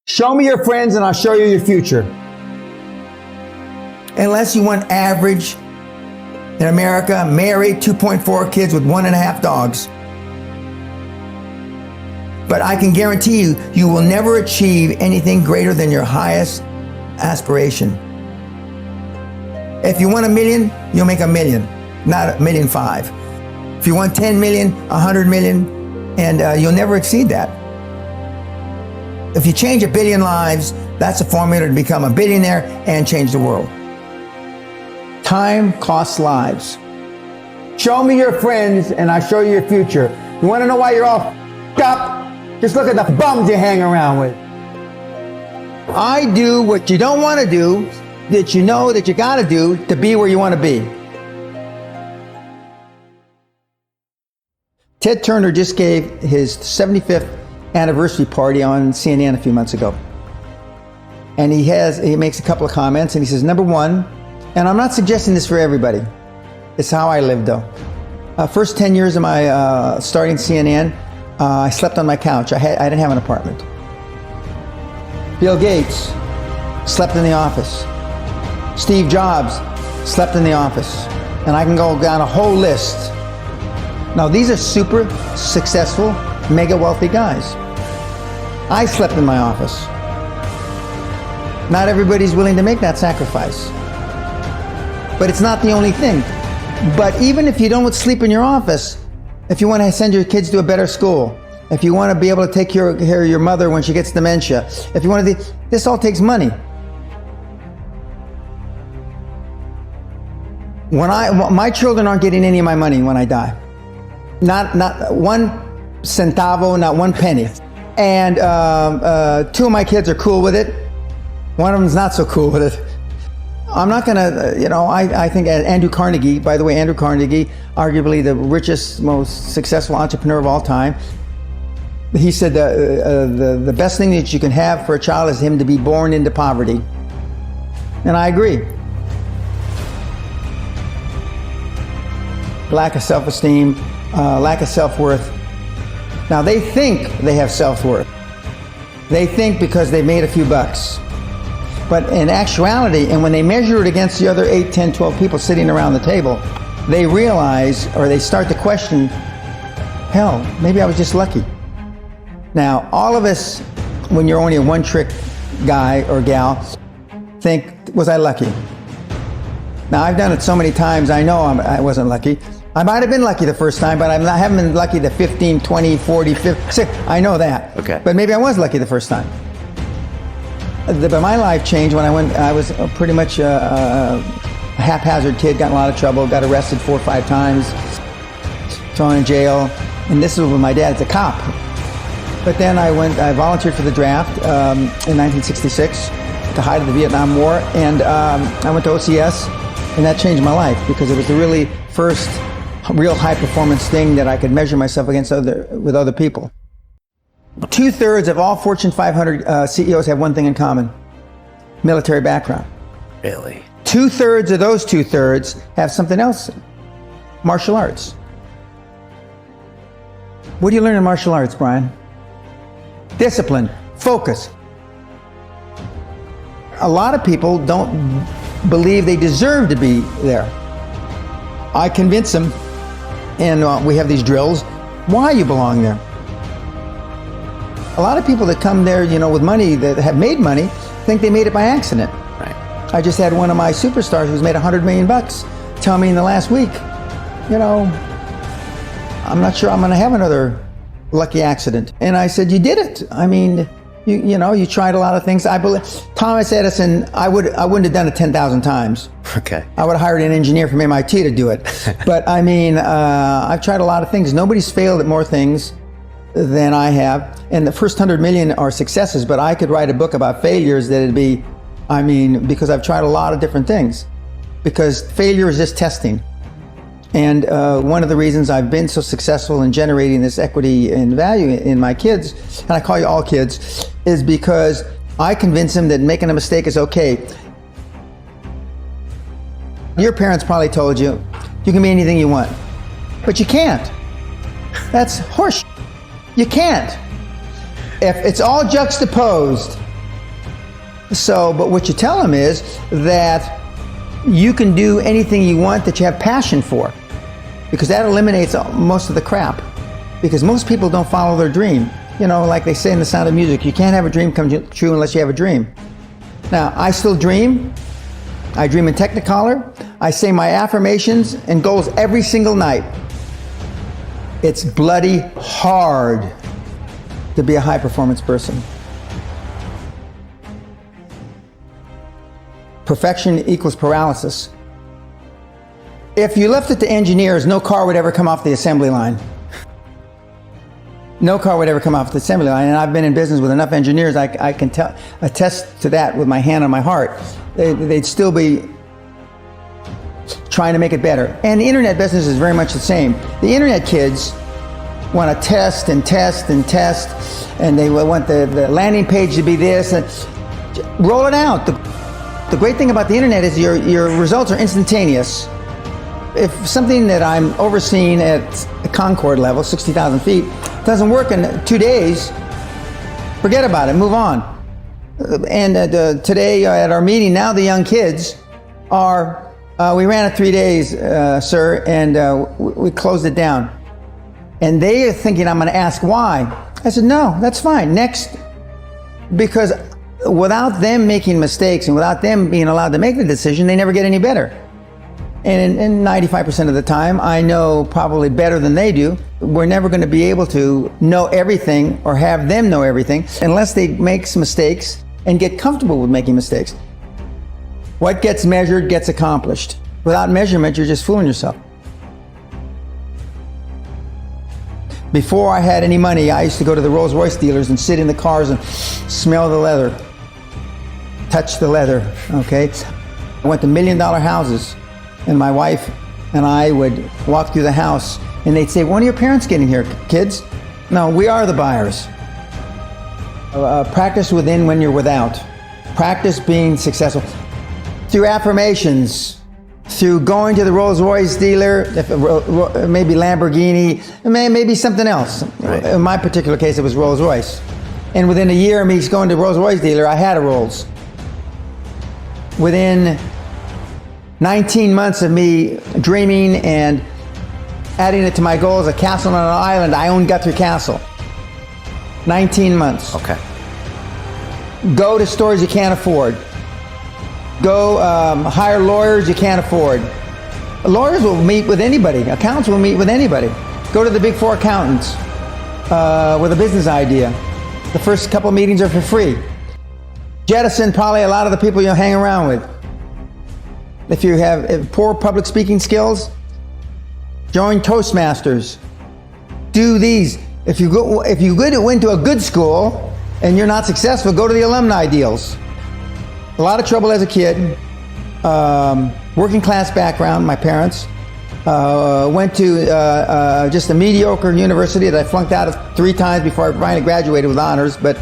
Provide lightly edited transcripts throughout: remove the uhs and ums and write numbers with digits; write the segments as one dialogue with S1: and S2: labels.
S1: Show me your friends and I'll show you your future.
S2: Unless you want average in America, married, 2.4 kids with 1.5 dogs. But I can guarantee you, you will never achieve anything greater than your highest aspiration. If you want $1 million, you'll make $1 million, not $1.5 million. If you want 10 million, 100 million, and you'll never exceed that. If you change 1 billion lives, that's a formula to become a billionaire and change the world.
S1: Time costs lives. Show me your friends and I'll show you your future. You want to know why you're all f***ed up? Just look at the bums you hang around with. I do what you don't want to do, that you know that you got to do to be where you want to be. Ted Turner just gave his 75th anniversary party on CNN a few months ago. And he makes a couple of comments and he says, number one, and I'm not suggesting this for everybody, it's how I lived though. First 10 years of my starting CNN, I slept on my couch. I didn't have an apartment. Bill Gates slept in the office. Steve Jobs slept in the office. And I can go down a whole list. Now these are super successful, mega wealthy guys. I slept in my office. Not everybody's willing to make that sacrifice. But it's not the only thing. But even if you don't sleep in your office, if you want to send your kids to a better school, if you want to be able to take care of your mother when she gets dementia, if you want to, this all takes money. My children aren't getting any of my money when I die. Not one centavo, not one penny. And 2 of my kids are cool with it. One of them's not so cool with it. I'm not gonna, I think Andrew Carnegie, by the way, Andrew Carnegie, arguably the richest, most successful entrepreneur of all time, he said the best thing that you can have for a child is him to be born into poverty. And I agree. Lack of self-esteem, lack of self-worth. Now they think they have self-worth. They think because they made a few bucks. But in actuality, and when they measure it against the other 8, 10, 12 people sitting around the table, they realize, or they start to question, hell, maybe I was just lucky. Now, all of us, when you're only a one-trick guy or gal, think, was I lucky? Now, I've done it so many times, I know I wasn't lucky. I might have been lucky the first time, but I haven't been lucky the 15, 20, 40, 50, I know that.
S3: Okay.
S1: But maybe I was lucky the first time. But my life changed when I was pretty much a haphazard kid, got in a lot of trouble, got arrested 4 or 5 times, thrown in jail, and this was when my dad's a cop. But then I volunteered for the draft in 1966, at the height of the Vietnam War, and I went to OCS, and that changed my life because it was the really first real high performance thing that I could measure myself against with other people. 2/3 of all Fortune 500 CEOs have one thing in common: military background.
S3: Really?
S1: 2/3 of those 2/3 have something else: martial arts. What do you learn in martial arts, Brian? Discipline, focus. A lot of people don't believe they deserve to be there. I convince them, and we have these drills, why you belong there. A lot of people that come there, with money, that have made money, think they made it by accident.
S3: Right.
S1: I just had one of my superstars who's made $100 million tell me in the last week, I'm not sure I'm going to have another lucky accident. And I said, you did it. I mean, you tried a lot of things. I believe Thomas Edison, I wouldn't have done it 10,000 times.
S3: Okay.
S1: I would have hired an engineer from MIT to do it. But I mean, I've tried a lot of things. Nobody's failed at more things than I have. And the first 100 million are successes, but I could write a book about failures that'd be, because I've tried a lot of different things. Because failure is just testing. And one of the reasons I've been so successful in generating this equity and value in my kids, and I call you all kids, is because I convince them that making a mistake is okay. Your parents probably told you, you can be anything you want, but you can't. That's horseshit. You can't. If it's all juxtaposed, So, but what you tell them is that you can do anything you want that you have passion for, because that eliminates most of the crap. Because most people don't follow their dream. You know, like they say in The Sound of Music, you can't have a dream come true unless you have a dream. Now, I still dream. I dream in Technicolor. I say my affirmations and goals every single night. It's bloody hard to be a high performance person. Perfection equals paralysis. If you left it to engineers, no car would ever come off the assembly line. No car would ever come off the assembly line, and I've been in business with enough engineers, I can attest to that with my hand on my heart. They'd still be trying to make it better. And the internet business is very much the same. The internet kids want to test and test and test, and they want the landing page to be this, and roll it out. The great thing about the internet is your results are instantaneous. If something that I'm overseeing at the Concord level, 60,000 feet, doesn't work in 2 days, forget about it, move on. And today at our meeting, now the young kids are, we ran it 3 days, sir, and we closed it down. And they are thinking I'm going to ask why. I said, no, that's fine. Next, because without them making mistakes and without them being allowed to make the decision, they never get any better. And 95% of the time, I know probably better than they do. We're never going to be able to know everything or have them know everything unless they make some mistakes and get comfortable with making mistakes. What gets measured gets accomplished. Without measurement, you're just fooling yourself. Before I had any money, I used to go to the Rolls-Royce dealers and sit in the cars and smell the leather, touch the leather, okay? I went to $1 million houses, and my wife and I would walk through the house, and they'd say, when are your parents getting here, kids? No, we are the buyers. Practice within when you're without. Practice being successful. Through affirmations, through going to the Rolls-Royce dealer, maybe Lamborghini, maybe something else. Right. In my particular case, it was Rolls-Royce. And within a year of me going to Rolls-Royce dealer, I had a Rolls. Within 19 months of me dreaming and adding it to my goals, a castle on an island, I own Guthrie Castle. 19 months.
S3: Okay.
S1: Go to stores you can't afford. Go hire lawyers you can't afford. Lawyers will meet with anybody. Accountants will meet with anybody. Go to the big four accountants with a business idea. The first couple meetings are for free. Jettison probably a lot of the people you'll hang around with. If you have poor public speaking skills, join Toastmasters. Do these. If you went to a good school and you're not successful, go to the alumni deals. A lot of trouble as a kid. Working class background, my parents. Went to just a mediocre university that I flunked out of 3 times before I finally graduated with honors, but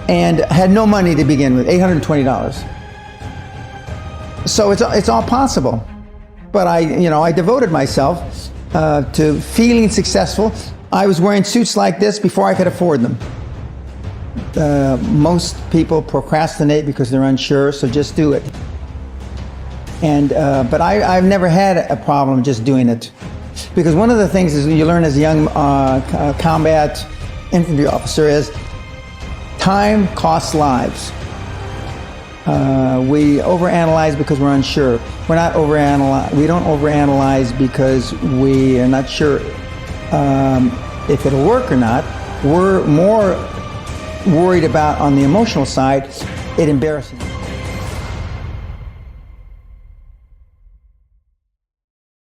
S1: and had no money to begin with, $820. So it's all possible. But I devoted myself to feeling successful. I was wearing suits like this before I could afford them. Most people procrastinate because they're unsure, so just do it. And but I've never had a problem just doing it, because one of the things is you learn as a young combat infantry officer is time costs lives. We overanalyze because we're unsure. We don't overanalyze because we are not sure if it'll work or not. We're more worried about, on the emotional side, it embarrasses.